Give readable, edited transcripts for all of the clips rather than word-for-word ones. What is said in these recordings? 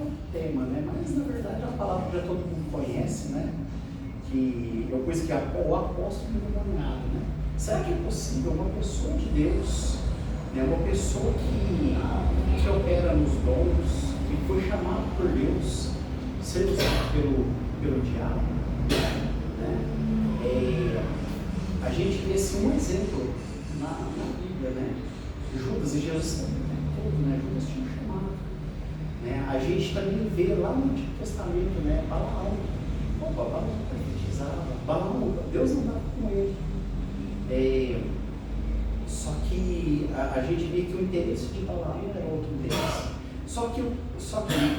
outro tema, né? Mas na verdade é uma palavra que já todo mundo conhece, né? Que é coisa que o apóstolo endemoniado, né? Será que é possível uma pessoa de Deus, né? Uma pessoa que opera nos dons, que foi chamado por Deus, ser usado pelo diabo, né? A gente vê assim, um exemplo na Bíblia, né? Judas e Jesus todo, né? Judas tinha um chamado, né? A gente também vê lá no Antigo Testamento, né? Balaão profetizava, Balaão, Deus não estava com ele. Só que a gente vê que o interesse de Balaão era outro interesse. Só que não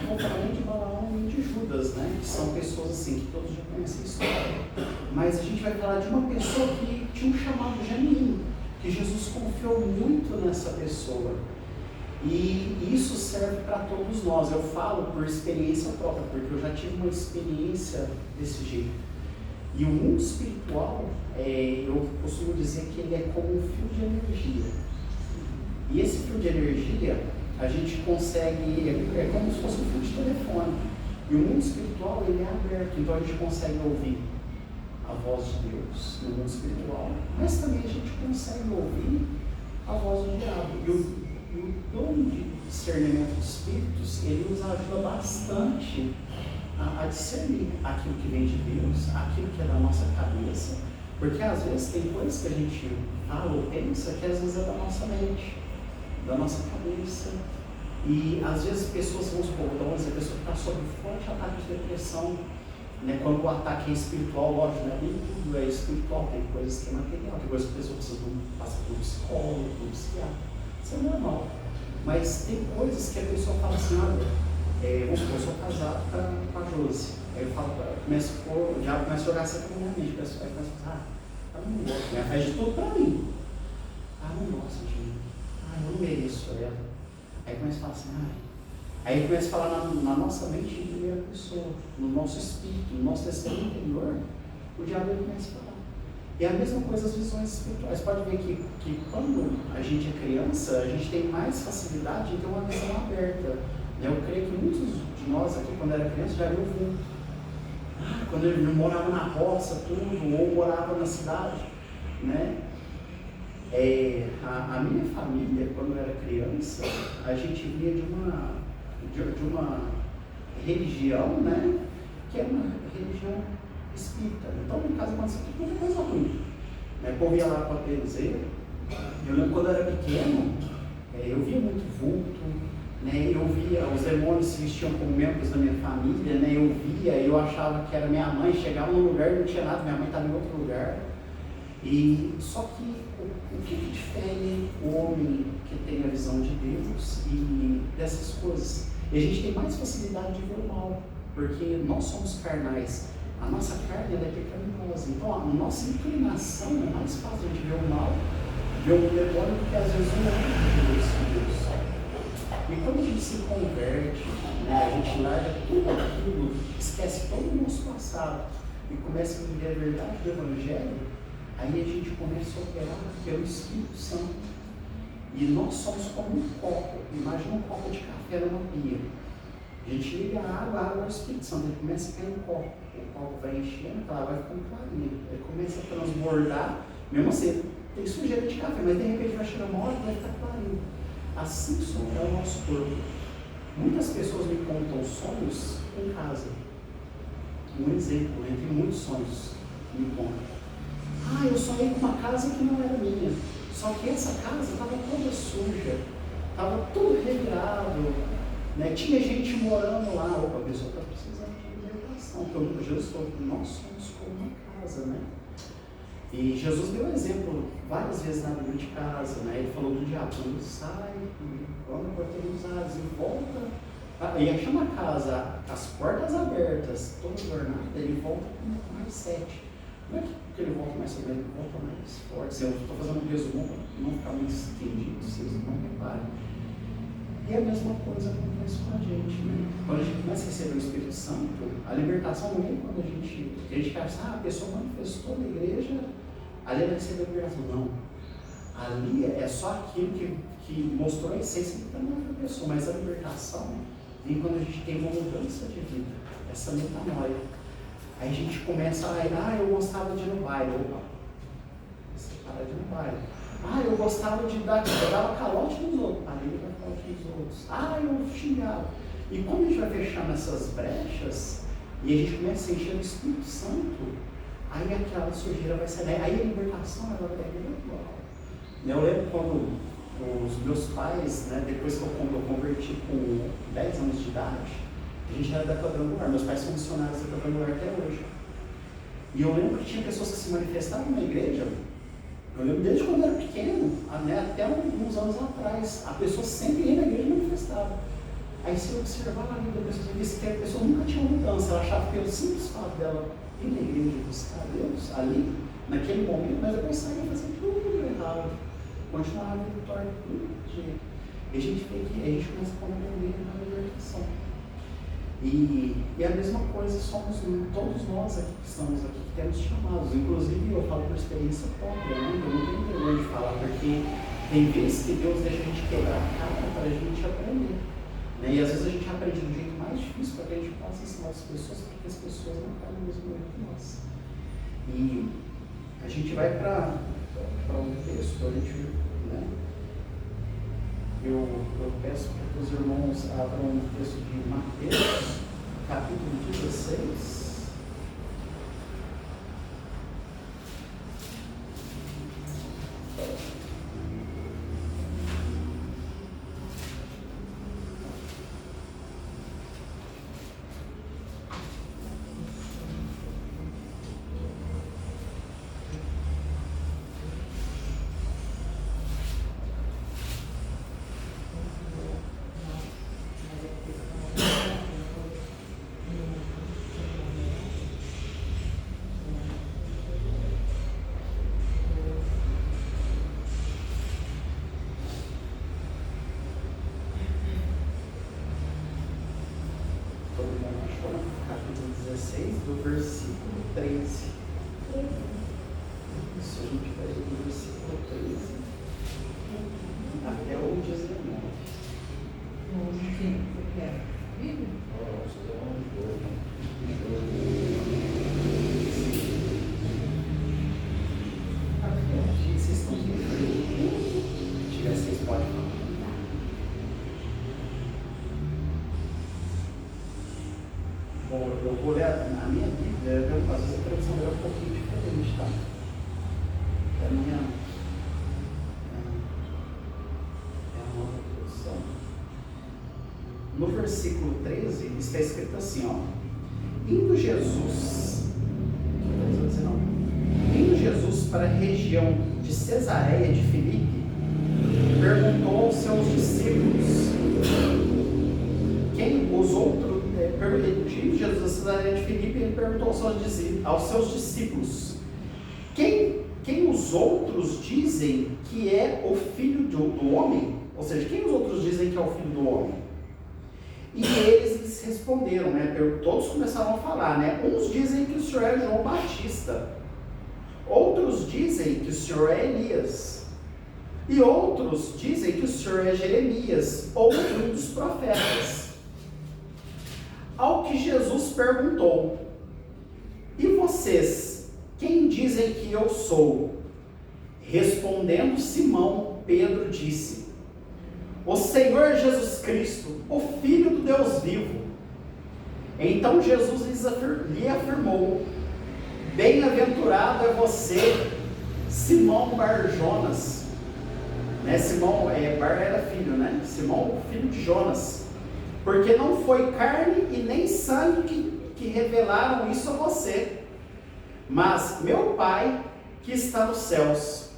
vou falar nem de Balaão nem de Judas, né? Que são pessoas assim que todos já conhecem a história. Mas a gente vai falar de uma pessoa que tinha um chamado genuíno, que Jesus confiou muito nessa pessoa. E isso serve para todos nós. Eu falo por experiência própria, porque eu já tive uma experiência desse jeito. E o mundo espiritual, eu costumo dizer que ele é como um fio de energia. E esse fio de energia, a gente consegue, é como se fosse um fio de telefone. E o mundo espiritual, ele é aberto, então a gente consegue ouvir a voz de Deus no mundo espiritual, mas também a gente consegue ouvir a voz do diabo. E o dom de discernimento dos espíritos, ele nos ajuda bastante a discernir aquilo que vem de Deus, aquilo que é da nossa cabeça, porque às vezes tem coisas que a gente fala ou pensa que às vezes é da nossa mente, da nossa cabeça, e às vezes pessoas, vamos supor, a pessoa que está sob forte ataque de depressão, né, quando o ataque é espiritual, lógico, né, nem tudo é espiritual, tem coisas que é material, tem coisas que a pessoa precisa passar por um psicólogo, por um psiquiatra, isso é normal, mas tem coisas que a pessoa fala assim, olha, vamos supor, eu sou casado com a Josi, aí eu falo, o diabo começa a jogar assim na minha mente, a pessoa começa a falar, ela não gosta, né? Faz de tudo pra mim, não gosta de mim, eu não mereço ela, aí começa a falar assim, aí começa a falar na nossa mente em primeira pessoa, no nosso espírito, no nosso testemunho interior, o diabo ele começa a falar. E a mesma coisa as visões espirituais. Pode ver que quando a gente é criança, a gente tem mais facilidade de ter uma visão aberta. Eu creio que muitos de nós aqui, quando era criança, já viu vulto. Quando ele morava na roça, tudo, ou morava na cidade, né? A minha família, quando eu era criança, a gente via de uma religião, né? Que era uma religião espírita. Então, em casa, acontecia tudo coisa ruim. O povo ia lá para a benzer. Eu lembro quando eu era pequeno, eu via muito vulto. Eu via os demônios se vestiam como membros da minha família, eu achava que era minha mãe, chegava num lugar e não tinha nada, minha mãe estava em outro lugar. Só que o que difere o homem que tem a visão de Deus e dessas coisas? E a gente tem mais facilidade de ver o mal, porque nós somos carnais, a nossa carne ela é pecaminosa, então a nossa inclinação é mais fácil de ver o mal, ver um demônio, do que às vezes um anjo de Deus. E quando a gente se converte, a gente larga tudo aquilo, esquece todo o nosso passado e começa a viver a verdade do Evangelho, aí a gente começa a operar pelo Espírito Santo. E nós somos como um copo. Imagina um copo de café numa pia. A gente liga a água é o Espírito Santo, ele começa a cair no copo. O copo vai enchendo, a água vai ficando clarinha. Ele começa a transbordar, mesmo assim, tem sujeira de café, mas de repente vai chegar uma hora e vai ficar clarinho. Assim é o nosso corpo. Muitas pessoas me contam sonhos em casa. Um exemplo, eu tenho muitos sonhos que me contam. Eu sonhei com uma casa que não era minha. Só que essa casa estava toda suja, estava tudo revirado, tinha gente morando lá. A pessoa está precisando de libertação. Porque Jesus falou que nós somos como uma casa, E Jesus deu um exemplo várias vezes na Bíblia de casa, Ele falou do diabo, quando sai, anda por todos os lados e volta, e chama a casa, as portas abertas, toda adornada, ele volta com mais 7. Não é que ele volta mais cedo, ele volta mais forte. Eu estou fazendo um resumo para não ficar muito estendido, vocês não reparem. E a mesma coisa acontece com a gente, Quando a gente começa a receber o Espírito Santo, a libertação não é quando a gente pensa, a pessoa manifestou na igreja, ali ela recebeu a libertação. Não. Ali é só aquilo que mostrou a essência que está na outra pessoa, mas a libertação vem quando a gente tem uma mudança de vida, essa metanoia. Aí a gente começa a, eu gostava de ir no baile. Opa, você para de ir no baile. Eu gostava de dar, eu dava calote nos outros. Ali eu dava calote nos outros. Eu xingava. E quando a gente vai fechando essas brechas, e a gente começa a encher o Espírito Santo, aí aquela sujeira vai sair. Aí a libertação, ela vai vir igual. Eu lembro quando os meus pais, né, depois que eu converti com 10 anos de idade, a gente era da Quadrangular. Meus pais são missionários da Quadrangular até hoje. E eu lembro que tinha pessoas que se manifestavam na igreja. Eu lembro desde quando eu era pequeno, né, até uns anos atrás. A pessoa sempre ia na igreja e manifestava. Aí se eu observar a vida da pessoa, eu disse que a pessoa nunca tinha mudança. Ela achava que pelo simples fato dela ir na igreja e buscar Deus ali, naquele momento, mas depois saía fazendo tudo errado. Continuava a vitória todo dia. E a gente vê que a gente começa a compreender na libertação. E a mesma coisa somos todos nós aqui que estamos aqui, que temos chamados. Inclusive eu falo por experiência própria, né? Eu não tenho vergonha de falar, porque tem vezes que Deus deixa a gente quebrar a cara para a gente aprender. Né? E às vezes a gente aprende do jeito mais difícil para que a gente possa ensinar as pessoas, para que as pessoas não caem no mesmo erro que nós. E a gente vai para um texto, a gente, né? Eu peço para os irmãos abram um texto de Mateus, capítulo 16. Do versículo 13. Isso, a gente vai do versículo 13 até o 19. Vocês estão vendo? Se tiver, vocês podem falar. Bom, eu vou ler a minha Bíblia, às vezes a tradução é um pouquinho diferente, tá? A minha é a nova tradução. No versículo 13 está escrito assim, ó. Indo Jesus para a região de Cesareia de Filipe, perguntou aos seus discípulos quem os outros. Jesus a Cesareia de Filipe, ele perguntou aos seus discípulos: quem os outros dizem que é o filho do homem? Ou seja, quem os outros dizem que é o filho do homem? E eles responderam, né? Todos começaram a falar, né? Uns dizem que o Senhor é João Batista, outros dizem que o Senhor é Elias, e outros dizem que o Senhor é Jeremias, ou um dos profetas. Ao que Jesus perguntou: e vocês, quem dizem que eu sou? Respondendo Simão, Pedro disse: o Senhor Jesus Cristo, o Filho do Deus vivo. Então Jesus lhe afirmou: bem-aventurado é você, Simão Bar-Jonas. Né? Simão, Bar era filho, né? Simão, filho de Jonas. Porque não foi carne e nem sangue que revelaram isso a você, mas meu Pai que está nos céus.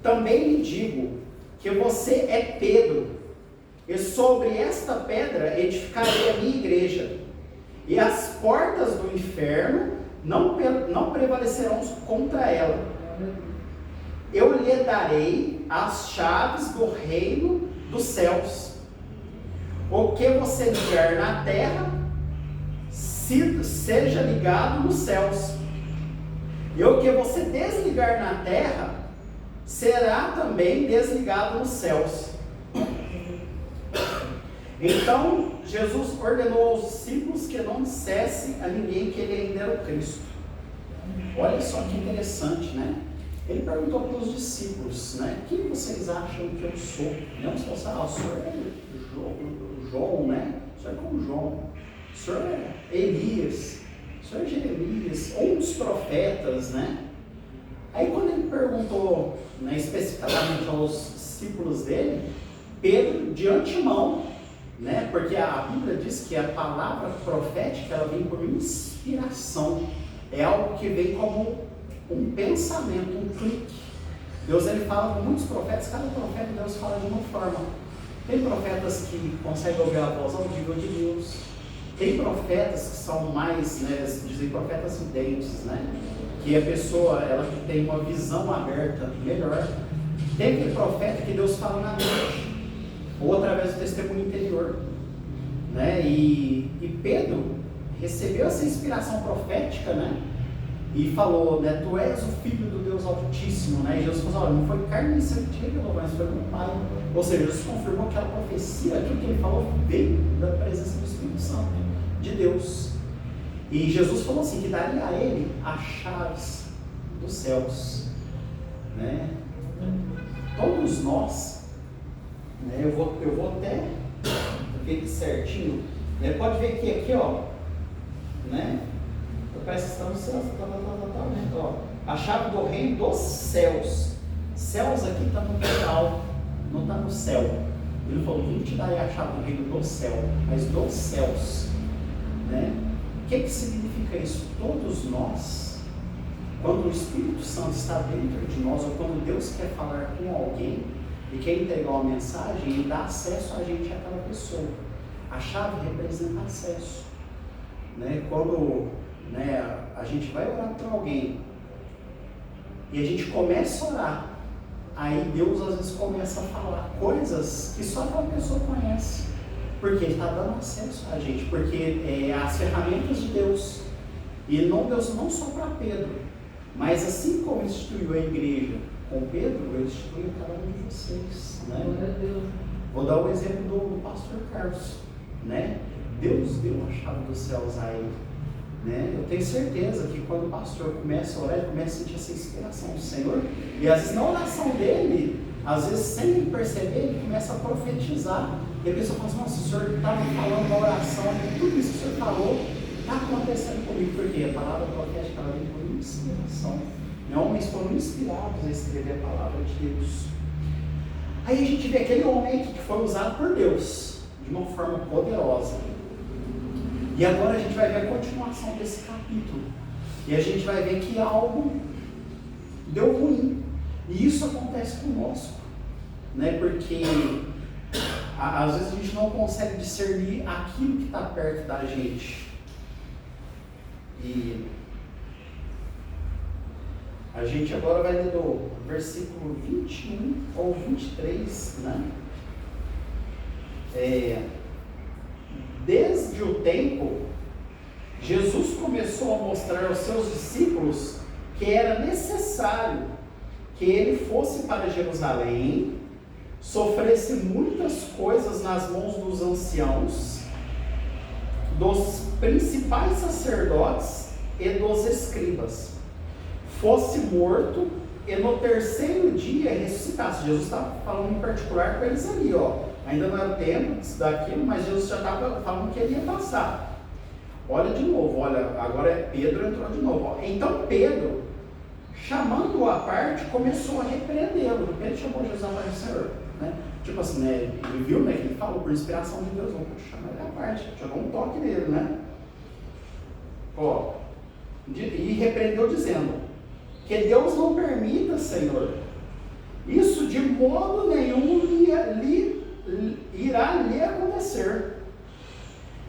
Também lhe digo que você é Pedro, e sobre esta pedra edificarei a minha igreja, e as portas do inferno não prevalecerão contra ela. Eu lhe darei as chaves do reino dos céus. O que você ligar na terra, seja ligado nos céus. E o que você desligar na terra, será também desligado nos céus. Então, Jesus ordenou aos discípulos que não dissessem a ninguém que ele ainda era o Cristo. Olha só que interessante, né? Ele perguntou para os discípulos, né? Quem vocês acham que eu sou? Não se você, o senhor é João, né? O senhor é como João. O senhor é Elias. O senhor é Jeremias. Ou um dos profetas, né? Aí quando ele perguntou, né, especificamente aos discípulos dele, Pedro, de antemão, né? Porque a Bíblia diz que a palavra profética, ela vem por inspiração. É algo que vem como um pensamento, um clique. Deus, ele fala com muitos profetas, cada profeta Deus fala de uma forma. Tem profetas que conseguem ouvir a voz audível de Deus. Tem profetas que são mais, né, dizem profetas videntes, né? Que a pessoa, ela tem uma visão aberta melhor. Tem aquele profeta que Deus fala na mente, ou através do testemunho interior, né? E Pedro recebeu essa inspiração profética, né? E falou, né? Tu és o Filho do Deus Altíssimo, né? E Jesus falou, olha, não foi carne e sangue que te revelou, mas foi meu Pai. Ou seja, Jesus confirmou que aquela profecia, aquilo que ele falou, veio da presença do Espírito Santo, de Deus. E Jesus falou assim, que daria a ele as chaves dos céus, né? Todos nós, né? Eu vou até ver aqui certinho. Ele pode ver que aqui, ó, né? Parece que está no céu, né? Ó, a chave do reino dos céus. Céus aqui está no plural, não está no céu. Ele falou, vim te dar a chave do reino do céu, mas dos céus, né? O que significa isso? Todos nós, quando o Espírito Santo está dentro de nós, ou quando Deus quer falar com alguém e quer entregar uma mensagem, ele dá acesso a gente àquela pessoa. A chave representa acesso, né? Quando, né, a gente vai orar para alguém e a gente começa a orar, aí Deus às vezes começa a falar coisas que só aquela pessoa conhece, porque Ele está dando acesso a gente, porque as ferramentas de Deus, e Deus não só para Pedro, mas assim como instituiu a igreja com Pedro, Ele instituiu cada um de vocês, né? Vou dar o exemplo do pastor Carlos, né? Deus deu a chave dos céus a ele, né? Eu tenho certeza que quando o pastor começa a orar, ele começa a sentir essa inspiração do Senhor, e às vezes na oração dele, às vezes sem ele perceber, ele começa a profetizar, e a pessoa fala assim, nossa, o Senhor estava falando na oração, e tudo isso que o Senhor falou está acontecendo comigo, porque a palavra profética ela vem por inspiração, né? Homens foram inspirados a escrever a palavra de Deus. Aí a gente vê aquele homem aqui que foi usado por Deus de uma forma poderosa. E agora a gente vai ver a continuação desse capítulo. E a gente vai ver que algo deu ruim. E isso acontece conosco, né? Porque às vezes a gente não consegue discernir aquilo que está perto da gente. E a gente agora vai ler do versículo 21 ao 23, né? Desde o tempo, Jesus começou a mostrar aos seus discípulos que era necessário que ele fosse para Jerusalém, sofresse muitas coisas nas mãos dos anciãos, dos principais sacerdotes e dos escribas, fosse morto e no terceiro dia ressuscitasse. Jesus estava falando em particular com eles ali, ó. Ainda não era o tempo daquilo, mas Jesus já estava falando que ele ia passar. Olha de novo, olha, agora Pedro entrou de novo. Ó. Então Pedro, chamando-o à parte, começou a repreendê-lo. Pedro chamou Jesus à parte, Senhor, né? Tipo assim, né? Ele viu, né? Que ele falou por inspiração de Deus, vamos chamar ele à parte, jogou um toque nele, né? Ó, e repreendeu dizendo, que Deus não permita, Senhor, isso de modo nenhum irá lhe acontecer.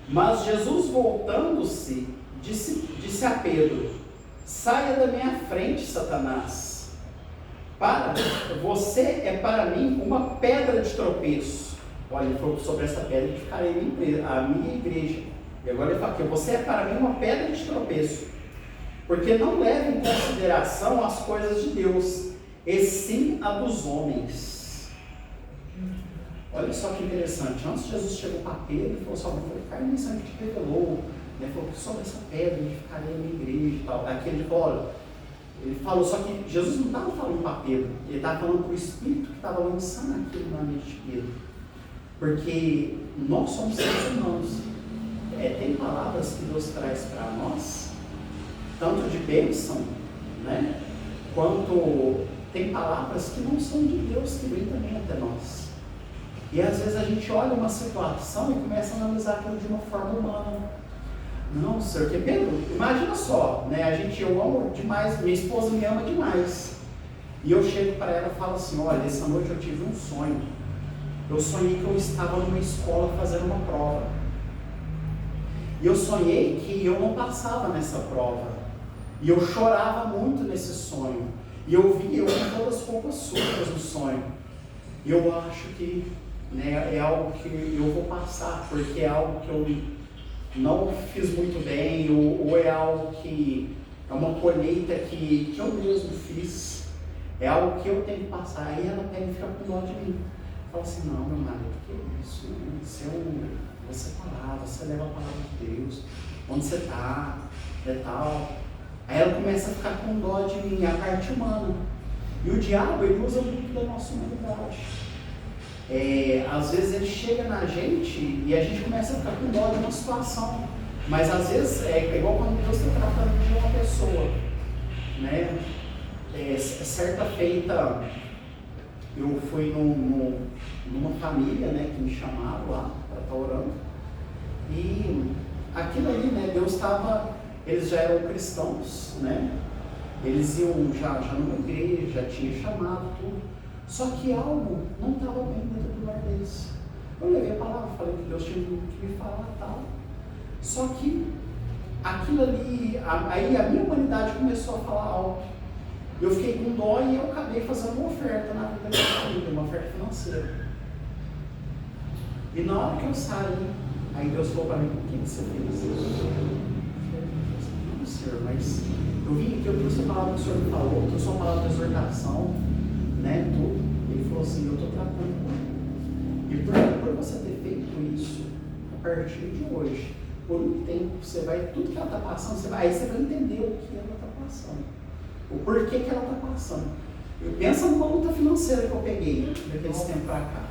Mas Jesus, voltando-se, disse a Pedro, saia da minha frente, Satanás. Você é para mim uma pedra de tropeço. Olha, ele falou sobre essa pedra que ficarei a minha igreja. E agora ele fala que você é para mim uma pedra de tropeço, porque não leva em consideração as coisas de Deus, e sim a dos homens. Olha só que interessante, antes Jesus chegou para Pedro e falou assim, não foi carne nem sangue que te revelou, né? Falou que sobre essa pedra edificaria a minha igreja e tal. Aqui ele falou, olha, ele falou, só que Jesus não estava falando para Pedro, ele estava falando para o Espírito que estava lançando aquilo na mente de Pedro. Porque nós somos seres humanos. Tem palavras que Deus traz para nós, tanto de bênção, né? Quanto tem palavras que não são de Deus, que vêm também até nós. E às vezes a gente olha uma situação e começa a analisar aquilo de uma forma humana. Não, senhor, que Pedro, imagina só, né? Eu amo demais, minha esposa me ama demais. E eu chego para ela e falo assim, olha, essa noite eu tive um sonho. Eu sonhei que eu estava numa escola fazendo uma prova. E eu sonhei que eu não passava nessa prova. E eu chorava muito nesse sonho. E eu vi com todas as roupas sujas no sonho. E eu acho que, né, é algo que eu vou passar, porque é algo que eu não fiz muito bem, ou é algo que é uma colheita que eu mesmo fiz. É algo que eu tenho que passar. Aí ela pega e fica com dó de mim. Fala assim, não, meu marido, que isso? Você parar, você leva a palavra de Deus, onde você está, tal. Aí ela começa a ficar com dó de mim, a parte humana. E o diabo, ele usa muito da nossa humanidade. Às vezes ele chega na gente e a gente começa a ficar com dó de uma situação. Mas às vezes é igual quando Deus está tratando de uma pessoa, né? Certa feita, eu fui numa família, né, que me chamaram lá para estar orando. E aquilo ali, né, Deus estava, eles já eram cristãos, né? Eles iam já numa igreja, já tinha chamado tudo. Só que algo não estava bem dentro do lar deles. Eu levei a palavra, falei que Deus tinha que me falar tal. Só que aquilo ali, aí a minha humanidade começou a falar alto. Eu fiquei com dó e eu acabei fazendo uma oferta na vida da minha família, uma oferta financeira. E na hora que eu saí, aí Deus falou para mim, por que você fez isso? Eu falei, não, senhor, mas eu vim aqui, eu trouxe a palavra que o senhor me falou, eu trouxe uma palavra de exortação, né, tudo. Ele falou assim, eu estou tratando com ele. E por você ter feito isso, a partir de hoje, por um tempo, você vai, tudo que ela está passando, aí você vai entender o que ela está passando. O porquê que ela está passando. Pensa numa luta financeira que eu peguei daqueles tempos para cá.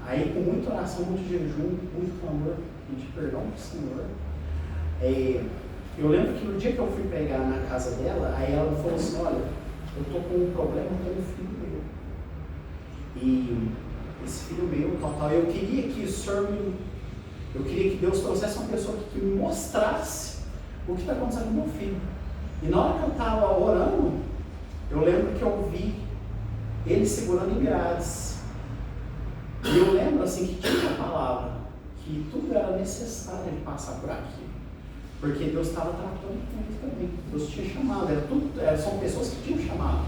Aí com muita oração, muito jejum, muito clamor, pedir perdão para o Senhor. Eu lembro que no dia que eu fui pregar na casa dela, aí ela falou assim, olha, eu estou com um problema com um filho meu. E esse filho meu, tal, eu queria que o Senhor eu queria que Deus trouxesse uma pessoa que me mostrasse o que está acontecendo com meu filho. E na hora que eu estava orando, eu lembro que eu vi ele segurando em grades. E eu lembro assim que tinha uma palavra, que tudo era necessário ele passar por aqui. Porque Deus estava tratando com ele também. Deus tinha chamado, são pessoas que tinham chamado.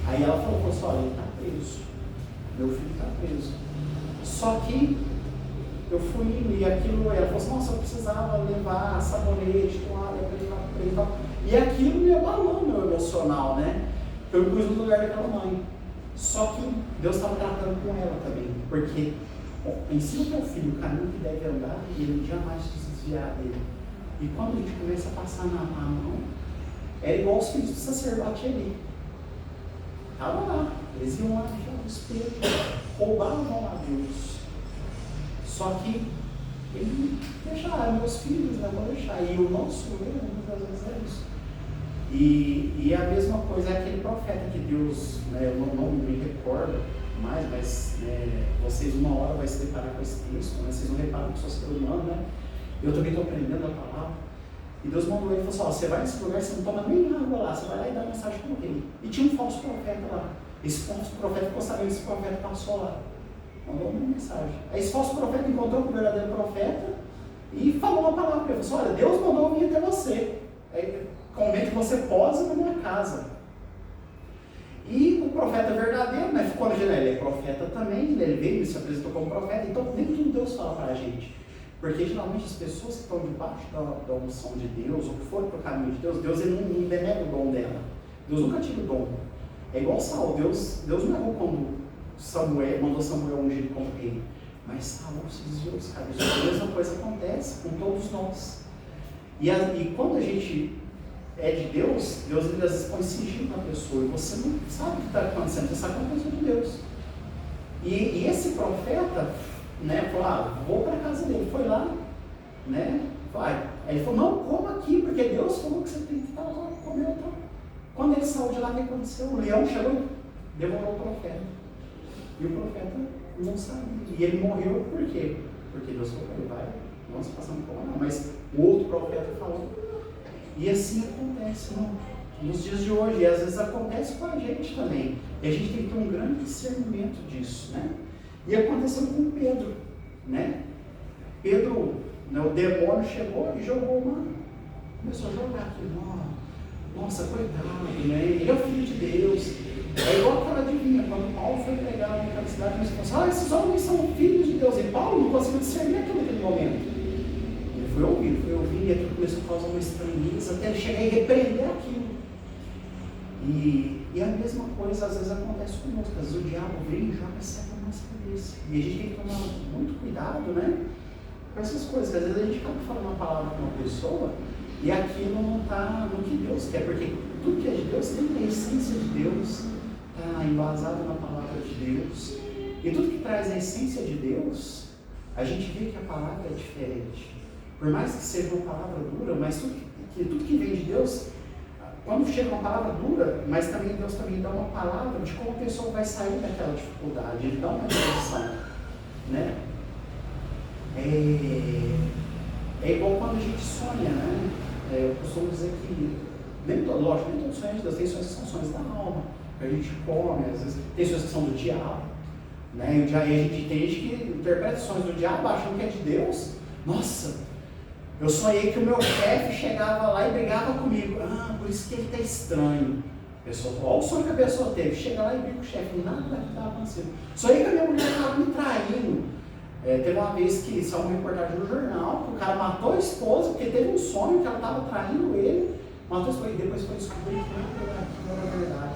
Aí ela falou assim, olha, ele está preso. Meu filho está preso. Só que eu fui indo e aquilo, ela falou assim, nossa, eu precisava levar sabonete, toalha, para ele lá preso e tal. E aquilo me abalou meu emocional, né? Eu me pus no lugar daquela mãe. Só que Deus estava tratando com ela também. Porque ensina o teu filho o caminho que deve andar e ele jamais se desviar dele. E quando a gente começa a passar na mão, era igual os filhos do sacerdote ali. Estava lá. Eles iam lá deixar o espelho, roubavam a Deus. Só que ele deixaram meus filhos, não vou deixar. E o nosso erro muitas vezes é isso. E a mesma coisa é aquele profeta que Deus, né, eu não me recordo mais, mas vocês uma hora vão se deparar com esse texto, né, vocês não reparam que sou ser humano, né? Eu também estou aprendendo a palavra. E Deus mandou ele e falou assim, você vai nesse lugar, você não toma nem água lá, você vai lá e dá mensagem para o rei. E tinha um falso profeta lá. Esse falso profeta ficou sabendo que esse profeta passou lá. Mandou uma mensagem. Aí esse falso profeta encontrou com o verdadeiro profeta e falou uma palavra para ele. Falou assim, olha, Deus mandou vir até você. Aí, convém que você posa na minha casa. E o profeta verdadeiro, né, ficou na janela, ele é profeta também, né, ele veio e se apresentou como profeta. Então nem tudo Deus fala para a gente. Porque geralmente as pessoas que estão debaixo da unção de Deus, ou que foram para o caminho de Deus ele não denega o dom dela. Deus nunca tira o dom. É igual Saul, Deus não errou quando Samuel, mandou Samuel ungir como rei. Mas Saul se desviou dos caminhos. A mesma coisa acontece com todos nós. E quando a gente é de Deus, Deus às vezes põe sigilo na pessoa e você não sabe o que está acontecendo, você sabe que é uma pessoa de Deus. E esse profeta, né, falou, vou para a casa dele, foi lá, né, aí ele falou, não, coma aqui, porque Deus falou que você tem que estar lá, comer. Então. Quando ele saiu de lá, o que aconteceu? O leão chegou e devorou o profeta. E o profeta não sabia. E ele morreu por quê? Porque Deus falou para ele, vai, não se passando por lá, mas o outro profeta falou. E assim acontece nos dias de hoje, e às vezes acontece com a gente também. E a gente tem que ter um grande discernimento disso, né? E aconteceu com Pedro, né? Pedro, né, o demônio chegou e começou a jogar aqui, nossa, coitado, né? Ele é o filho de Deus. É igual aquela adivinha, quando Paulo foi pregar naquela cidade, ele falou assim, esses homens são filhos de Deus. E Paulo não conseguiu discernir aquilo naquele momento. Foi ouvindo, e aquilo começou a causar uma estranheza, até ele chegar e repreender aquilo. E a mesma coisa às vezes acontece conosco, às vezes o diabo vem e joga certo na nossa cabeça. E a gente tem que tomar muito cuidado, né? Com essas coisas, que às vezes a gente acaba falando uma palavra com uma pessoa e aquilo não está no que Deus quer, porque tudo que é de Deus tem a essência de Deus, está embasado na palavra de Deus. E tudo que traz a essência de Deus, a gente vê que a palavra é diferente. Por mais que seja uma palavra dura, mas tudo que vem de Deus, quando chega uma palavra dura, mas também Deus também dá uma palavra de como a pessoa vai sair daquela dificuldade, Ele dá uma direção, né? É igual quando a gente sonha, né? Eu costumo dizer que, lógico, nem todos os sonhos de Deus, tem sonhos que são sonhos da alma, que a gente come, às vezes tem sonhos que são do diabo, né? E a gente tem gente que interpreta sonhos do diabo achando que é de Deus. Nossa! Eu sonhei que o meu chefe chegava lá e brigava comigo. Por isso que ele está estranho. Olha o sonho que a pessoa teve. Chega lá e briga com o chefe. Nada daquilo estava acontecendo. Sonhei que a minha mulher estava me traindo. Teve uma vez que saiu uma reportagem no jornal que o cara matou a esposa porque teve um sonho que ela estava traindo ele. Matou a esposa e depois foi descobrir que não era verdade.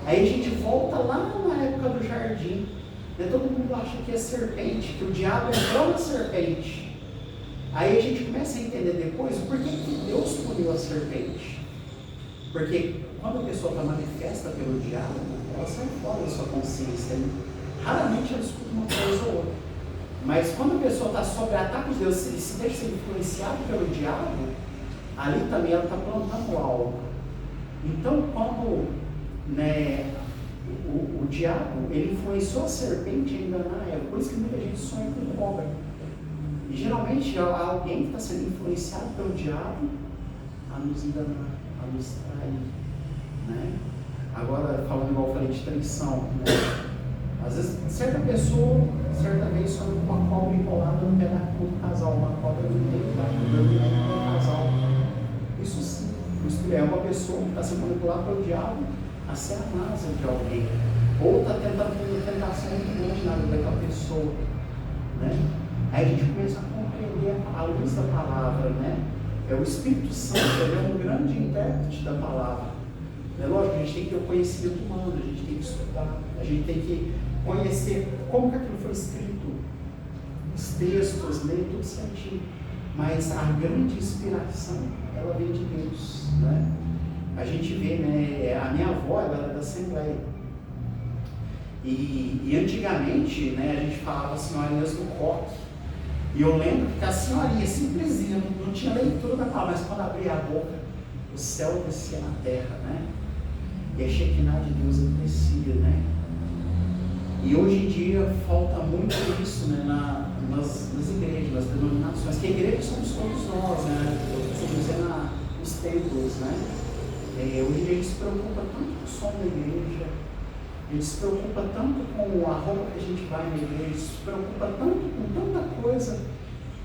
Aí a gente volta lá na época do jardim. Todo mundo acha que é serpente, que o diabo entrou na serpente. Aí a gente começa a entender depois por que Deus puniu a serpente. Porque quando a pessoa está manifesta pelo diabo, ela sai fora da sua consciência. Raramente ela escuta uma coisa ou outra. Mas quando a pessoa está sob ataque de Deus e se deixa ser influenciada pelo diabo, ali também ela está plantando algo. Então, quando o diabo ele influenciou a serpente a enganar ela, por isso que muita gente sonha com cobra. E geralmente há alguém que está sendo influenciado pelo diabo a nos enganar, a nos trair, né? Agora, falando igual eu falei de traição, né? Às vezes, certa pessoa, certa vez, sonha com uma cobra enrolada no pedaço do casal, uma cobra do meio do casal. Isso sim, é uma pessoa que está sendo manipulada pelo diabo a ser a NASA de alguém, ou está tentando ter uma tentação muito grande na vida daquela pessoa, né? Aí a gente começa a compreender a luz da palavra, né? O Espírito Santo, ele é um grande intérprete da palavra. Lógico, a gente tem que ter o conhecimento humano, a gente tem que estudar, a gente tem que conhecer como que aquilo foi escrito, os textos, ler tudo certinho. Mas a grande inspiração, ela vem de Deus, né? A gente vê, né? A minha avó, ela era da Assembleia. E antigamente, né, a gente falava senhorinhas do coque. E eu lembro que a senhorinha, simplesinha, não tinha leitura da palavra, mas quando abria a boca, o céu descia na terra, né? E a Shekinah de Deus descia, né? E hoje em dia falta muito isso, né? Nas igrejas, nas denominações, que a igreja somos todos nós, né? Eu costumo dizer nos templos, né? Hoje em dia a gente se preocupa tanto com o som da igreja, a gente se preocupa tanto com a roupa que a gente vai na igreja, a gente se preocupa tanto com tanta coisa.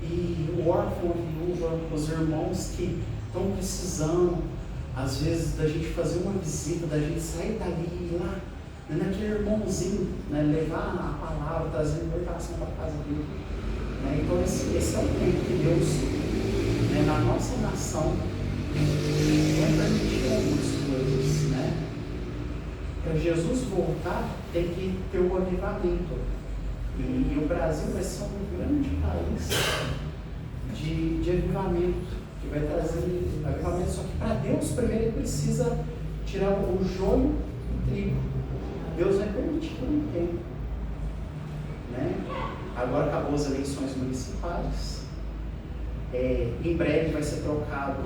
E o órfão, a viúva, os irmãos que estão precisando, às vezes, da gente fazer uma visita, da gente sair dali e ir lá, né, naquele irmãozinho, né, levar a palavra, trazer libertação para a casa dele. Né? Então, esse é o tempo que Deus, né, na nossa nação, vai permitir algumas coisas, né? para Jesus voltar, tem que ter o avivamento. E o Brasil vai ser um grande país de avivamento, que vai trazer avivamento. Só que para Deus, primeiro ele precisa tirar o joio do trigo. Deus vai permitir por um tempo. Né? Agora acabou as eleições municipais. Em breve vai ser trocado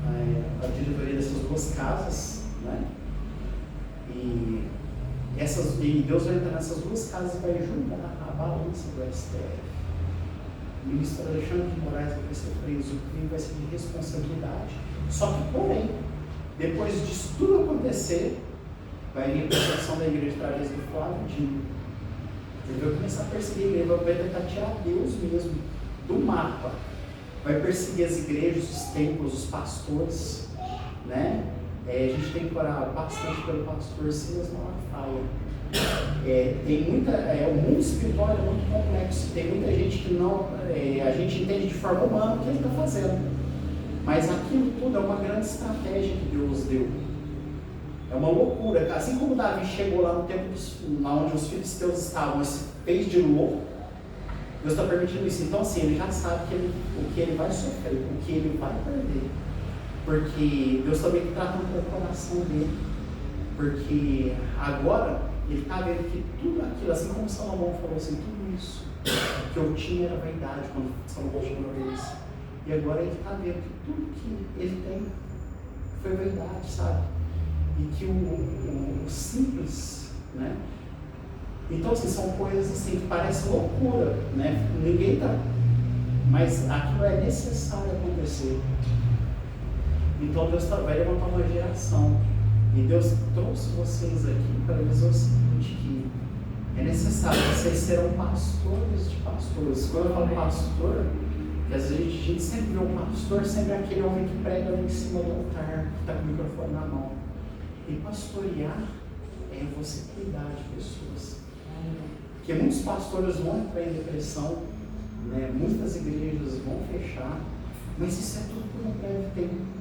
a diretoria dessas duas casas. Né? E Deus vai entrar nessas duas casas e vai julgar a balança do STF. O ministro Alexandre de Moraes vai ser preso, o crime vai ser de responsabilidade. Só que, porém, depois disso tudo acontecer, vai vir a perseguição da igreja através do Flávio Dino. Ele vai começar a perseguir a igreja, vai tentar tirar Deus mesmo do mapa. Vai perseguir as igrejas, os templos, os pastores. Né? A gente tem que orar bastante pelo pastor Silas Malafaia. O mundo espiritual é muito complexo. Tem muita gente que não. A gente entende de forma humana o que ele está fazendo. Mas aquilo tudo é uma grande estratégia que Deus deu. É uma loucura. Assim como Davi chegou lá no tempo onde os filisteus estavam e se fez de louco, Deus está permitindo isso. Então, assim, ele já sabe o que ele vai sofrer, o que ele vai perder. Porque Deus também está tratando com o coração dele. Porque agora ele está vendo que tudo aquilo, assim como Salomão falou assim, tudo isso que eu tinha era vaidade quando Salomão chegou na vez. E agora ele está vendo que tudo que ele tem foi vaidade, sabe? E que o simples, né? Então, assim, são coisas assim que parecem loucura, né? Ninguém está. Mas aquilo é necessário acontecer. Então, Deus vai levantar uma geração. E Deus trouxe vocês aqui para dizer o seguinte, que é necessário, vocês serão pastores de pastores. Quando eu falo pastor, que às vezes a gente sempre vê um pastor, sempre é aquele homem que prega lá em cima do altar, que está com o microfone na mão. E pastorear é você cuidar de pessoas. Porque muitos pastores vão entrar em depressão, né? Muitas igrejas vão fechar, mas isso é tudo por um breve tempo.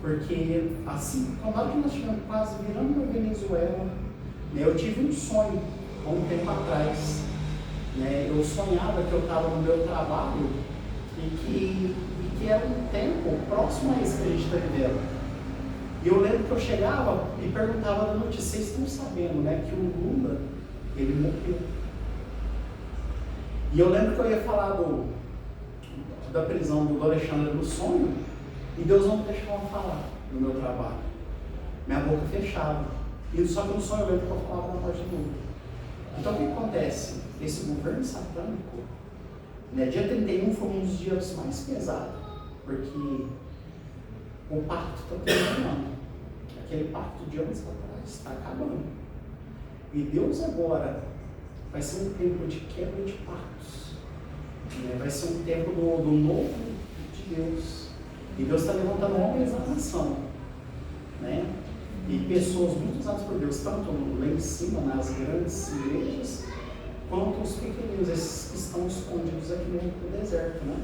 Porque assim, quando nós estivemos quase virando na Venezuela, né, eu tive um sonho há um tempo atrás. Né, eu sonhava que eu estava no meu trabalho e que era um tempo próximo a esse que a gente está vivendo. E eu lembro que eu chegava e perguntava da notícia, vocês estão sabendo, né, que o Lula, ele morreu. E eu lembro que eu ia falar da prisão do Alexandre no sonho, e Deus não me deixava falar no meu trabalho. Minha boca fechava. E só que no sonho eu lembro que eu falava na voz de Lula. Então o que acontece? Esse governo satânico, né, dia 31 foi um dos dias mais pesados, porque o pacto está terminando. Aquele pacto de anos atrás está acabando. E Deus agora vai ser um tempo de quebra de pactos. Né? Vai ser um tempo do novo de Deus. E Deus está levantando homens da nação. Né? E pessoas muito usadas por Deus, tanto lá em cima, nas grandes igrejas, quanto os pequeninos, esses que estão escondidos aqui no deserto. Né?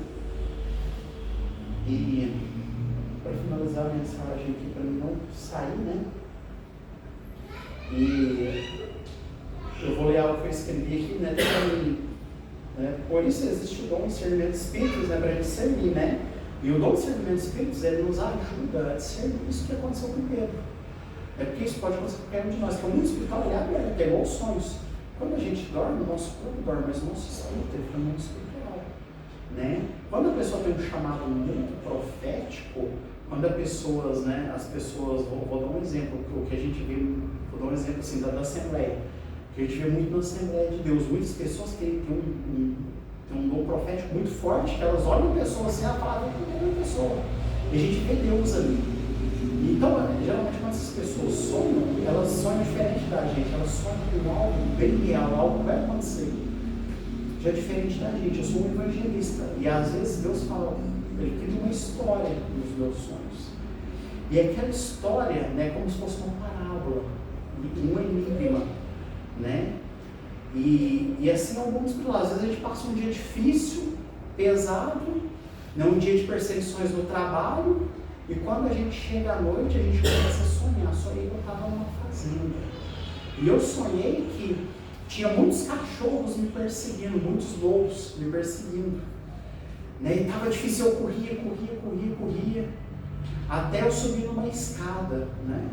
E para finalizar a mensagem aqui, para não sair, né? E eu vou ler algo que eu escrevi aqui, né? Né? Por isso existe o dom de discernimento de espíritos, né? Para a gente discernir, né? E o dom de discernimento de espíritos, ele nos ajuda a discernir isso que aconteceu com Pedro. É porque isso pode acontecer com qualquer um de nós, que o mundo espiritual é aberto, é igual sonhos. Quando a gente dorme, o nosso corpo dorme, mas o nosso espírito fica no mundo espiritual. Né? Quando a pessoa tem um chamado muito profético, quando as pessoas, vou dar um exemplo, o que a gente vê, vou dar um exemplo assim, da Assembleia, que a gente vê muito na Assembleia de Deus, muitas pessoas que têm um dom profético muito forte, que elas olham a pessoa assim, a palavra é uma pessoa, e a gente vê Deus ali. Então, geralmente quando essas pessoas sonham, elas sonham diferente da gente, elas sonham com algo bem real, algo que vai acontecer. Já é diferente da gente, eu sou um evangelista, e às vezes Deus fala, ele cria uma história nos meus sonhos. E aquela história, né, como se fosse uma parábola, um enigma, né? E assim é o mundo espiritual. Às vezes a gente passa um dia difícil, pesado, né, um dia de perseguições no trabalho, e quando a gente chega à noite, a gente começa a sonhar. Sonhei que eu estava numa fazenda. E eu sonhei que tinha muitos cachorros me perseguindo, muitos lobos me perseguindo. Né? E estava difícil, eu corria, até eu subir numa escada. Né?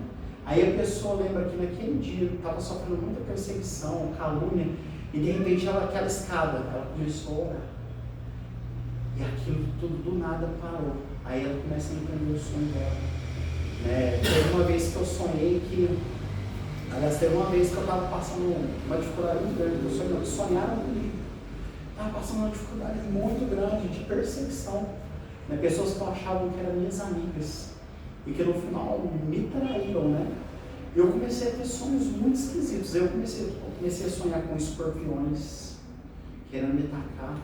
Aí a pessoa lembra que naquele dia estava sofrendo muita perseguição, calúnia, e de repente aquela escada, ela começou a orar. E aquilo tudo do nada parou. Aí ela começa a entender o sonho dela. Né? Teve uma vez que eu sonhei que... Aliás, teve uma vez que eu estava passando uma dificuldade muito grande. Sonharam comigo. Estava passando uma dificuldade muito grande de perseguição. Né? Pessoas que eu achavam que eram minhas amigas. E que no final me traíram, né? Eu comecei a ter sonhos muito esquisitos. Eu comecei a sonhar com escorpiões querendo me atacar.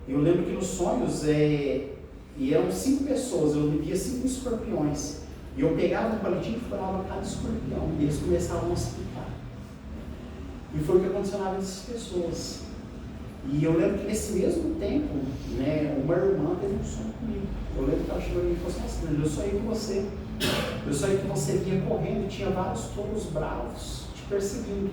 Eu lembro que nos sonhos, e eram 5 pessoas, eu via 5 escorpiões. E eu pegava um palitinho e furava cada escorpião. E eles começavam a se picar. E foi o que aconteceu na vida dessas pessoas. E eu lembro que nesse mesmo tempo, né, uma irmã teve um sonho comigo. Eu lembro que ela chegou e falou assim: eu sonhei com você. Eu sonhei que você vinha correndo e tinha vários touros bravos te perseguindo.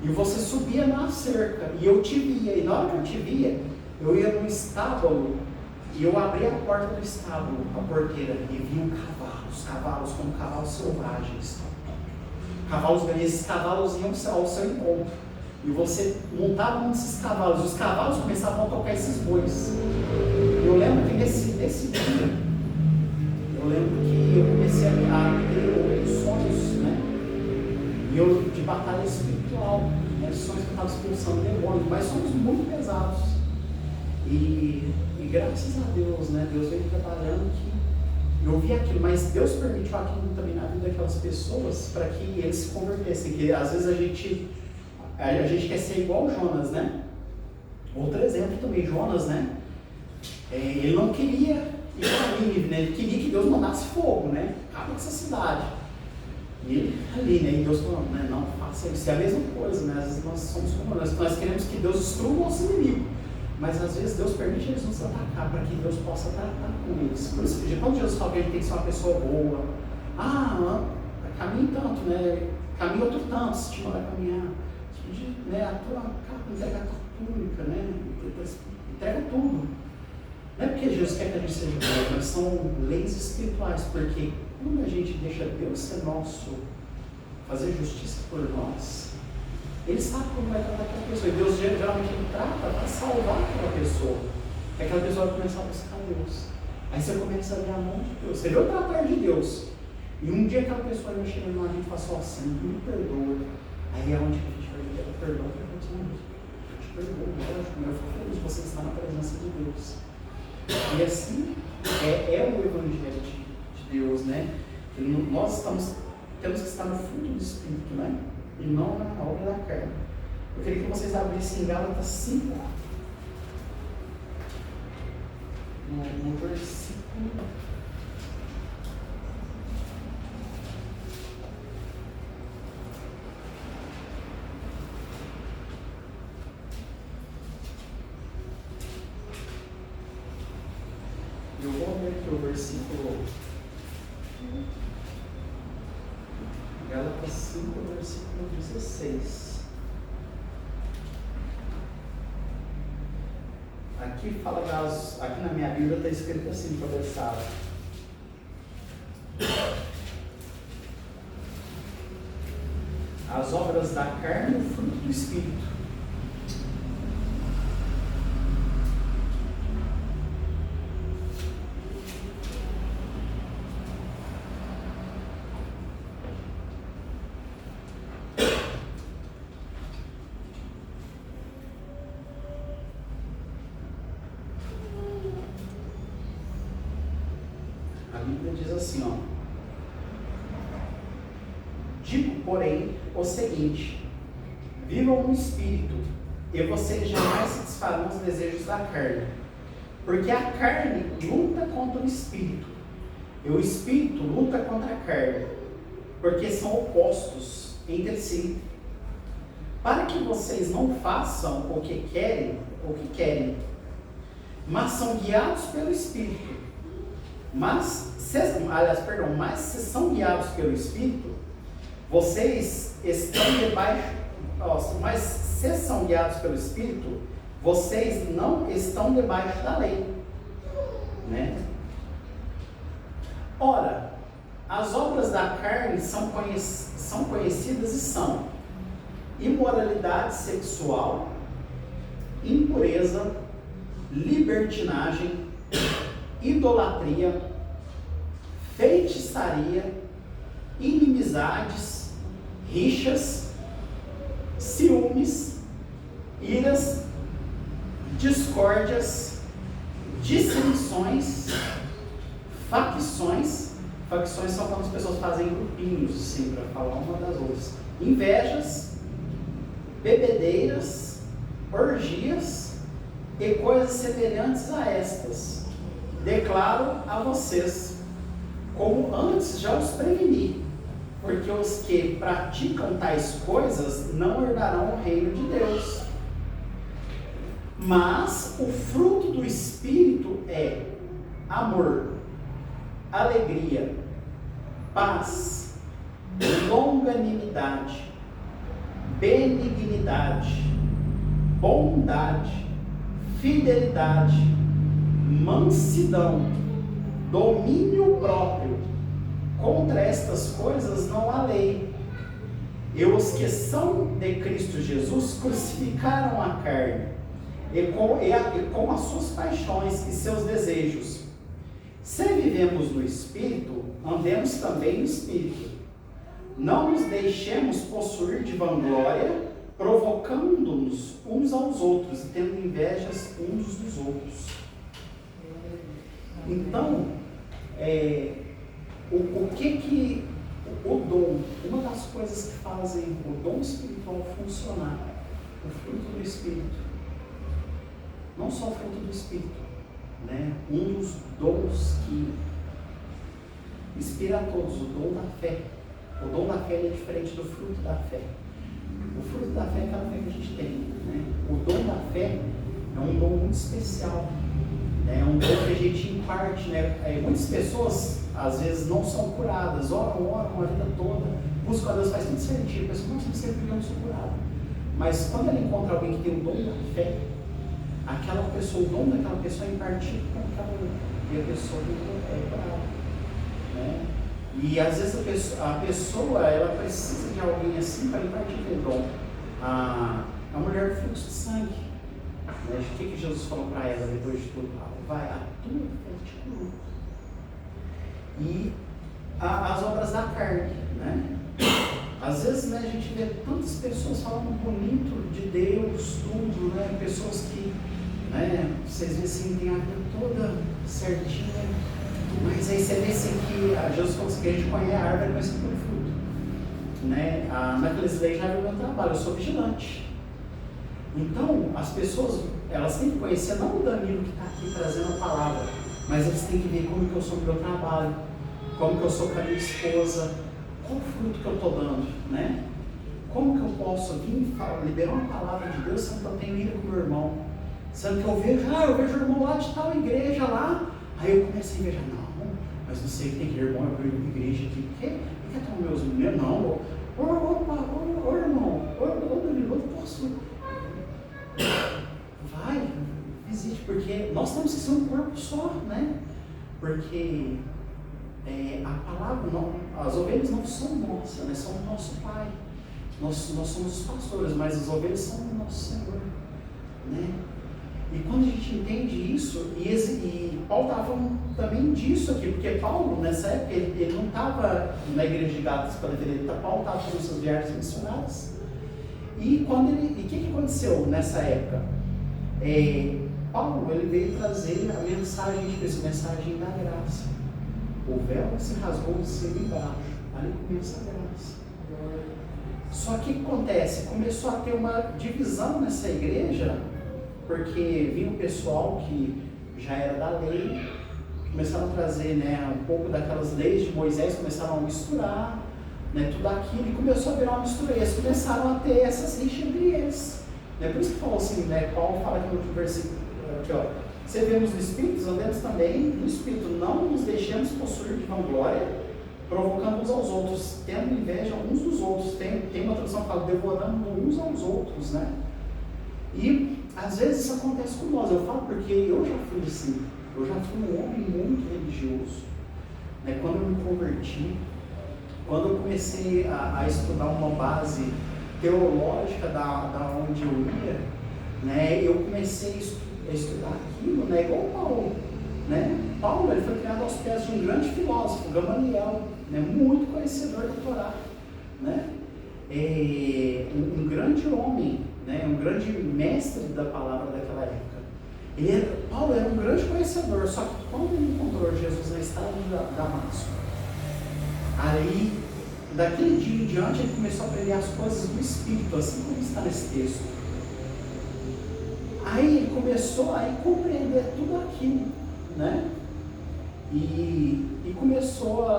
E você subia na cerca. E eu te via. E na hora que eu te via, eu ia no estábulo. E eu abri a porta do estábulo, a porteira, e vi cavalos como cavalos selvagens. Cavalos grandes, esses cavalos iam ao seu encontro. E você montava um desses cavalos, e os cavalos começavam a tocar esses bois. Eu lembro que nesse dia, eu lembro que eu comecei a ter sonhos, né? E eu de batalha espiritual, né? Sonhos que eu estava expulsando demônios, mas sonhos muito pesados. E graças a Deus, né? Deus veio trabalhando que eu vi aquilo, mas Deus permitiu aquilo também na vida daquelas pessoas para que eles se convertessem. Que às vezes a gente quer ser igual Jonas, né? Outro exemplo também, Jonas, né? Ele não queria ir para Nínive, né? Ele queria que Deus mandasse fogo, né? Acaba com essa cidade. E ele ali, né? E Deus falou: né? Não faça isso. É a mesma coisa, né? Às vezes nós somos como nós queremos que Deus destrua o nosso inimigo. Mas às vezes Deus permite eles nos atacar para que Deus possa tratar com eles. Por isso que quando Jesus fala que a gente tem que ser uma pessoa boa, caminhe tanto, né? Caminhe outro tanto, se te mandar caminhar. Né? A tua capa, entrega a tua túnica, né? Entrega tudo. Não é porque Jesus quer que a gente seja bom, mas são leis espirituais, porque quando a gente deixa Deus ser nosso, fazer justiça por nós, Ele sabe como vai tratar aquela pessoa. E Deus geralmente Ele trata para salvar aquela pessoa. Que aquela pessoa vai começar a buscar Deus. Aí você começa a ver a mão de Deus. Você vê o tratar de Deus. E um dia aquela pessoa vai chegando lá e fala só assim: me perdoa. Aí é onde a gente vai ver o perdão que aconteceu. Eu te perdoo, lógico, eu fico feliz de você estar na presença de Deus. E assim é o Evangelho de Deus, né? Nós temos que estar no fruto do Espírito, né? E não na obra da carne. Eu queria que vocês abrissem em Gálatas 5, no versículo. Eu vou ler aqui o versículo. Gálatas 5, versículo 16. Aqui fala aqui na minha Bíblia está escrito assim, cabeçada: as obras da carne e o fruto do Espírito. Diz assim, ó: digo, porém, o seguinte: vivam no Espírito, e vocês jamais satisfarão os desejos da carne, porque a carne luta contra o Espírito, e o Espírito luta contra a carne, porque são opostos entre si, para que vocês não façam o que querem, mas são guiados pelo Espírito. Mas se são guiados pelo Espírito, vocês estão debaixo, mas se são guiados pelo Espírito, vocês não estão debaixo da lei, né? Ora, as obras da carne são conhecidas e são imoralidade sexual, impureza, libertinagem, idolatria, feitiçaria, inimizades, rixas, ciúmes, iras, discórdias, dissensões, facções. Facções são quando as pessoas fazem grupinhos, assim, para falar uma das outras. Invejas, bebedeiras, orgias e coisas semelhantes a estas. Declaro a vocês, como antes já os preveni, porque os que praticam tais coisas não herdarão o reino de Deus. Mas o fruto do Espírito é amor, alegria, paz, longanimidade, benignidade, bondade, fidelidade, mansidão, domínio próprio. Contra estas coisas não há lei. E os que são de Cristo Jesus crucificaram a carne e com as suas paixões e seus desejos. Se vivemos no Espírito, andemos também no Espírito. Não nos deixemos possuir de vanglória, provocando-nos uns aos outros e tendo invejas uns dos outros. Então, o dom, uma das coisas que fazem o dom espiritual funcionar, o fruto do Espírito, não só o fruto do Espírito, né? Um dos dons que inspira a todos, o dom da fé. O dom da fé é diferente do fruto da fé. O fruto da fé é aquela fé que a gente tem, né? O dom da fé é um dom muito especial, né? É um dom que a gente imparte, né? Muitas pessoas às vezes não são curadas, oram a vida toda, buscam a Deus, faz tudo certinho, a pessoa não sabe porque eu não sou curado. Mas quando ela encontra alguém que tem o dom da fé, aquela pessoa, o dom daquela pessoa é impartido com aquela outra, e a pessoa é curada, né? E às vezes a pessoa ela precisa de alguém assim para impartir aquele dom. A mulher do fluxo de sangue, né? O que Jesus falou para ela depois de tudo? Vai, a tua fé te curou. E as obras da carne, né? Às vezes, né, a gente vê tantas pessoas falando bonito de Deus, tudo, né? Pessoas que, né, vocês veem assim, tem a vida toda certinha, mas aí você vê assim que Jesus falou que a gente conhece a árvore, mas pelo fruto, né? Naqueles leis já viu o meu trabalho, eu sou vigilante. Então, as pessoas, elas têm que conhecer não o Danilo que está aqui trazendo a palavra, mas eles têm que ver como que eu sou no meu trabalho, como que eu sou com a minha esposa, qual o fruto que eu estou dando, né? Como que eu posso vir e liberar uma palavra de Deus sendo que eu tenho ira com o meu irmão? Sendo que eu vejo o irmão lá de tal igreja lá, aí eu começo a invejar, não, mas não sei que tem irmão, eu venho de igreja aqui, por que estão meus meninos? Não, ô irmão, ô Danilo, eu posso... Vai, visite, porque nós temos que ser um corpo só, né? Porque a palavra, as ovelhas não são nossas, né? São do nosso Pai. Nós somos os pastores, mas as ovelhas são do nosso Senhor, né? E quando a gente entende isso, e Paulo estava falando também disso aqui, porque Paulo, nessa época, ele não estava na igreja de Gálatas para defender, Paulo estava fazendo suas viagens missionárias. E o que aconteceu nessa época? Paulo ele veio trazer a mensagem de Cristo, a mensagem da graça. O véu se rasgou de cima e embaixo, ali começa a graça. Só que o que acontece? Começou a ter uma divisão nessa igreja, porque vinha um pessoal que já era da lei, começaram a trazer, né, um pouco daquelas leis de Moisés, começaram a misturar, né, tudo aquilo, e começou a virar uma mistura, e eles começaram a ter essas rixas entre eles. Né, por isso que falou assim, né, Paulo fala aqui no último versículo, aqui, ó, servimos no Espírito, andemos também no Espírito, não nos deixemos possuir de vanglória, provocando uns aos outros, tendo inveja uns dos outros. Tem uma tradução que fala devorando uns aos outros, né? E às vezes isso acontece com nós. Eu falo porque eu já fui assim. Eu já fui um homem muito religioso, né? Quando eu me converti, quando eu comecei a estudar uma base teológica da onde eu ia, né? Eu comecei a estudar aquilo, né? Igual Paulo, né? Paulo, ele foi criado aos pés de um grande filósofo, Gamaliel, né? Muito conhecedor da Torá, né? Um grande homem, né? Um grande mestre da palavra daquela época. Paulo era um grande conhecedor, só que quando ele encontrou Jesus na estrada de Damasco, ali, daquele dia em diante, ele começou a aprender as coisas do Espírito, assim como está nesse texto. Aí ele começou a compreender tudo aquilo, né? E começou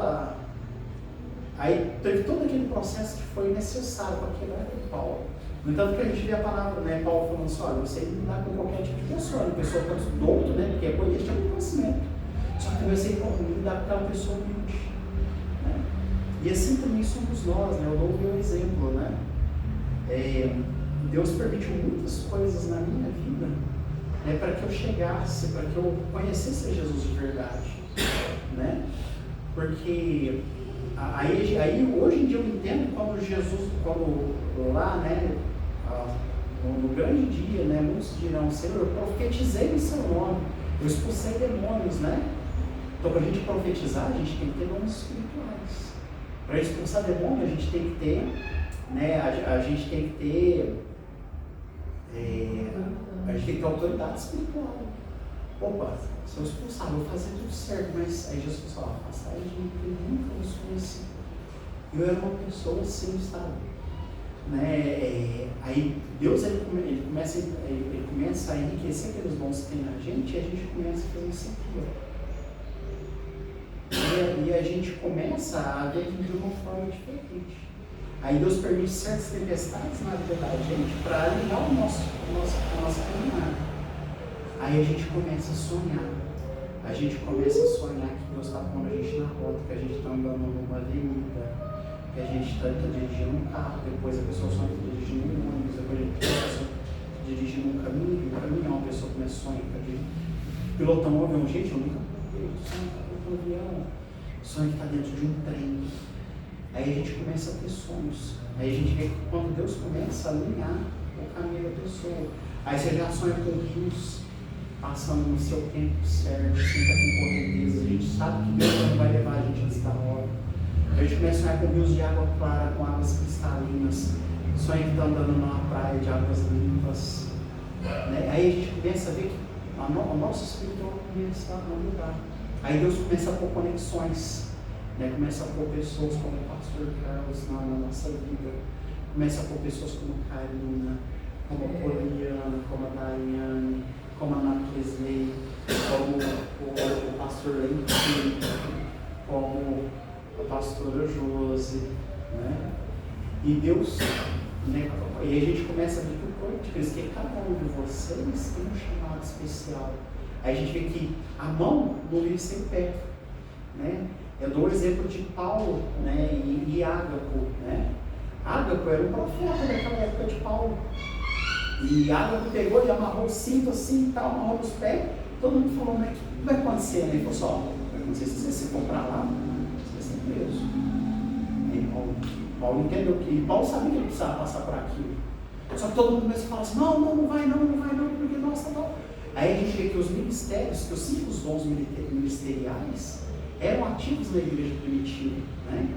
aí teve todo aquele processo que foi necessário para quebrar aquele Paulo. No entanto, que a gente vê a palavra, né? Paulo falando assim: olha, você lidar com qualquer tipo de pessoa, uma pessoa tanto douto, né? Porque ele tinha um conhecimento. Só que você lidar com aquela pessoa humilde, né? E assim também somos nós, né? Eu dou o meu exemplo, né? Deus permitiu muitas coisas na minha vida, né? Para que eu chegasse, para que eu conhecesse Jesus de verdade, né? Porque aí hoje em dia eu entendo quando lá, né? No grande dia, né? Muitos dirão: Senhor, eu profetizei em seu nome, eu expulsei demônios, né? Então, para a gente profetizar, a gente tem que ter dons espirituais. Para expulsar demônio, a gente tem que ter, né? A gente tem que ter autoridade espiritual. Opa, se eu expulsar, eu vou fazer tudo certo, mas aí Jesus falou: afastai de mim, porque eu nunca os conheci. Eu era uma pessoa sem estado, né? Aí Deus ele começa a enriquecer aqueles dons que tem na gente, e a gente começa a fazer isso aqui, ó. E a gente começa a ver de uma forma diferente. Aí Deus permite certas tempestades na vida da gente para alinhar a nossa caminhada. Aí a gente começa a sonhar. A gente começa a sonhar que Deus está pondo a gente na rota, que a gente está andando numa avenida, que a gente está dirigindo um carro, depois a pessoa sonha que está dirigindo um ônibus, depois a pessoa sonha dirigindo um caminhão, a pessoa começa a sonhar que pilotando um avião. Gente, eu nunca sonho que está no avião, sonho que está dentro de um trem. Aí a gente começa a ter sonhos. Aí a gente vê que quando Deus começa a alinhar o caminho da pessoa, aí você já sonha com rios passando no seu tempo certo, sem estar com correntezas. A gente sabe que Deus não vai levar a gente antes da hora. A gente começa a sonhar com rios de água clara, com águas cristalinas, sonha que está andando numa praia de águas limpas, né? Aí a gente começa a ver que o nosso espiritual começa a mudar. Aí Deus começa a pôr conexões, né? Começa a pôr pessoas como o pastor Carlos na nossa vida, começa a pôr pessoas como Karina, como a Poliana, como a Daiane, como a Nathalie, como o pastor Lentinho, como a pastora Josi, né? E Deus, né? E a gente começa a ver que o corpo de Cristo, que cada um de vocês tem um chamado especial. Aí a gente vê que a mão não vive sem pé, né? Eu dou o exemplo de Paulo, né? E Ágapo, né? Ágapo era um profeta daquela época de Paulo. E Ágapo pegou e amarrou o cinto assim e tal, amarrou nos pés. Todo mundo falou: mas o que vai acontecer? Ele falou assim: vai acontecer se você for para lá, você vai ser preso. E Paulo entendeu que Paulo sabia que ele precisava passar por aquilo. Só que todo mundo começa a falar assim: não vai não, porque nossa, não. Aí a gente vê que os ministérios, que os 5 dons ministeriais eram ativos na igreja primitiva, né?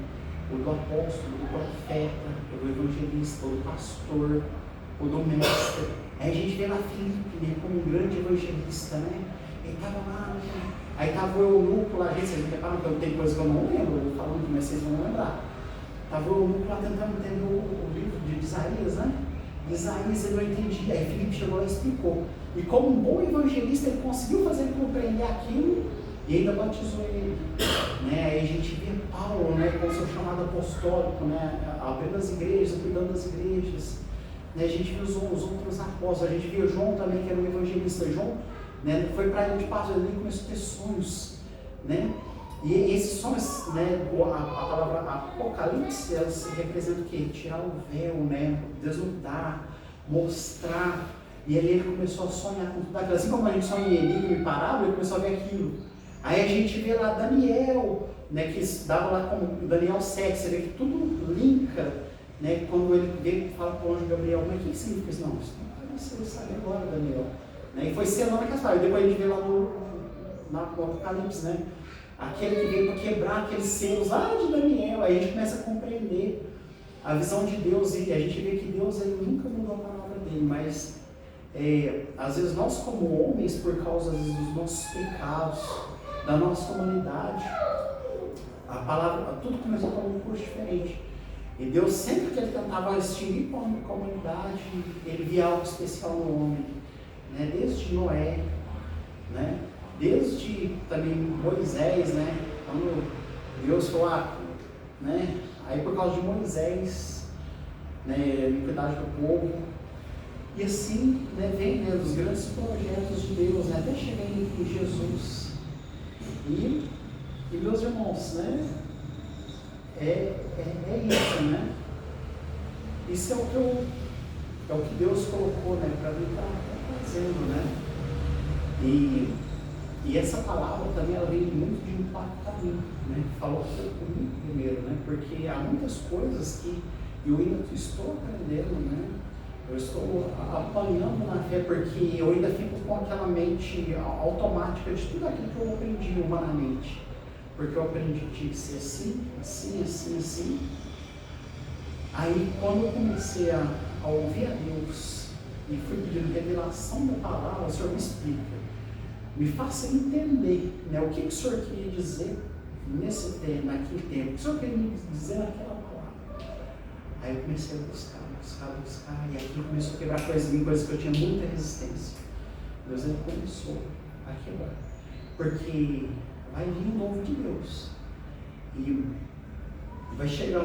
O do apóstolo, o do profeta, o do evangelista, o do pastor, o do mestre. Aí a gente vê lá Filipe, né, como um grande evangelista, né? Ele estava lá, né? Aí estava o eunuco lá, gente, vocês me reparam que tem coisa que eu não lembro, eu vou falando, mas vocês vão lembrar. Estava o eunuco lá tentando entender o livro de Isaías, né? Isaías ele não entendia, aí Filipe chegou lá e explicou. E como um bom evangelista, ele conseguiu fazer ele compreender aquilo e ainda batizou ele, né? Aí a gente vê Paulo, né, com o seu chamado apostólico, né, abrindo as igrejas, cuidando das igrejas, né? A gente viu os outros apóstolos, a gente viu João também, que era um evangelista. João, né, foi para a ilha de Patmos, ele começou a ter sonhos, né? E esses sonhos, né, a palavra Apocalipse, ela se representa o quê? Tirar o véu, né, desnudar, mostrar. E ali ele começou a sonhar com tudo aquilo. Assim como a gente sonha em enigma e parábola, ele começou a ver aquilo. Aí a gente vê lá Daniel, né, que dava lá como Daniel 7, você vê que tudo linka, né, quando ele veio e fala para o anjo Gabriel, mas o que significa isso? Não, você sabe agora, Daniel. Né, e foi selando aquelas palavras. Depois a gente vê lá no Apocalipse, né, aquele que veio para quebrar aqueles selos lá de Daniel. Aí a gente começa a compreender a visão de Deus, e a gente vê que Deus ele nunca mudou a palavra dele, mas às vezes nós como homens, por causa às vezes, dos nossos pecados, da nossa humanidade, a palavra, tudo começou com um curso diferente. E Deus, sempre que ele tentava extinguir com a humanidade, ele via algo especial no homem, né? Desde Noé, né? Desde também Moisés, né? Quando Deus falou, né? Aí por causa de Moisés, né? Iniquidade do povo. E assim, né, vem, né, dos grandes projetos de Deus, né, até chegar em Jesus. E meus irmãos, né, é isso, né? Isso é o que Deus colocou, né, para mim estar fazendo, né? E essa palavra também, ela vem muito de impacto a mim, né? Falou comigo primeiro, né? Porque há muitas coisas que eu ainda estou aprendendo, né? Eu estou apanhando na fé, porque eu ainda fico com aquela mente automática de tudo aquilo que eu aprendi humanamente. Porque eu aprendi que tinha que ser assim, assim, assim, assim. Aí, quando eu comecei a ouvir a Deus e fui pedindo revelação da palavra, o Senhor me explica. Me faça entender, né, o que o Senhor queria dizer nesse tempo, naquele tempo. O que o Senhor queria me dizer naquela palavra. Aí eu comecei a buscar, e aqui começou a quebrar coisas que eu tinha muita resistência. Deus ele começou a quebrar. Porque vai vir o novo de Deus. E vai chegar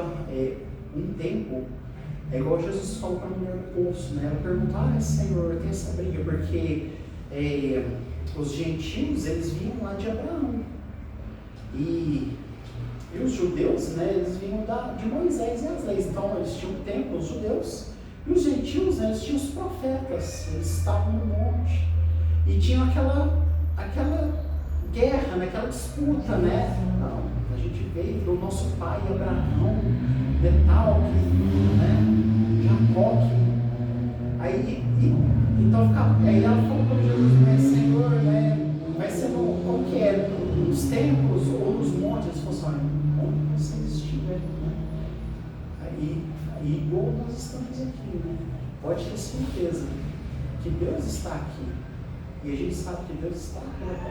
um tempo, é igual Jesus falou para a mulher do poço, né? Ela perguntou, Senhor, tem essa briga, porque os gentios, eles vinham lá de Abraão. E os judeus, né, eles vinham de Moisés e as leis. Então, eles tinham o templo, os judeus. E os gentios, né, eles tinham os profetas. Eles estavam no monte. E tinham aquela guerra, né, aquela disputa, né? Não, a gente veio do nosso pai Abraão, tal, né? Jacó. Aí ela falou para Jesus, né, Senhor, né, vai ser como que é? Nos templos ou nos montes? Eles falaram assim, onde vocês estiverem, né? Aí, igual nós estamos aqui, né? Pode ter certeza que Deus está aqui. E a gente sabe que Deus está aqui.